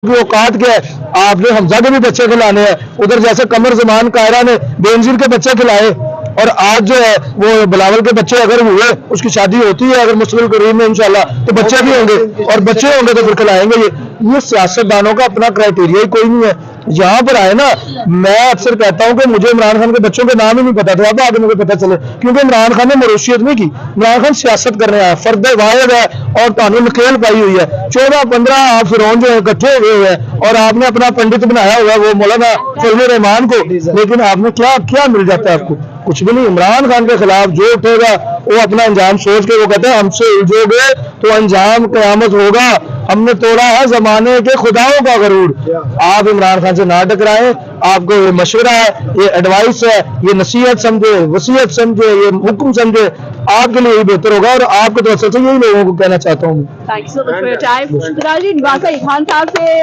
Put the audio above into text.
की औकात क्या है। आपने हमजा के भी बच्चे खिलाने हैं, उधर जैसे कमर जमान कायरा ने बेनजीर के बच्चे खिलाए, और आज जो है वो बिलावल के बच्चे अगर हुए, उसकी शादी होती है अगर मुस्तकिल करीब में इंशाल्लाह, तो बच्चे भी होंगे, और बच्चे होंगे तो फिर खिलाएंगे। ये सियासतदानों का अपना क्राइटेरिया ही कोई नहीं है। यहाँ पर आए ना, मैं अक्सर कहता हूँ कि मुझे इमरान खान के बच्चों के नाम ही नहीं पता था, अब आगे मुझे पता चले, क्योंकि इमरान खान ने मरोशियत नहीं की। इमरान खान सियासत करने आया, फर्द वाहिद है और कानून नकेल पाई हुई है। 14-15 आप फिरौन जो इकट्ठे हुए हैं और आपने अपना पंडित बनाया हुआ है वो मौलाना फजल रहमान को, लेकिन आपने क्या क्या मिल जाता है आपको? कुछ भी नहीं। इमरान खान के खिलाफ जो उठेगा वो अपना अंजाम सोच के, वो कहते हैं हमसे उलझोगे तो अंजाम कयामत होगा, हमने तोड़ा है जमाने के खुदाओं का गरूर। आप इमरान खान से ना टकराएं, आपको ये मशवरा है, ये एडवाइस है, ये नसीहत समझे, वसीयत समझे, ये हुक्म समझे, आपके लिए यही बेहतर होगा। और आपके तरफ से यही लोगों को कहना चाहता हूँ। Thank you so much for your time. फिलहाल जी निवासा खान साहब से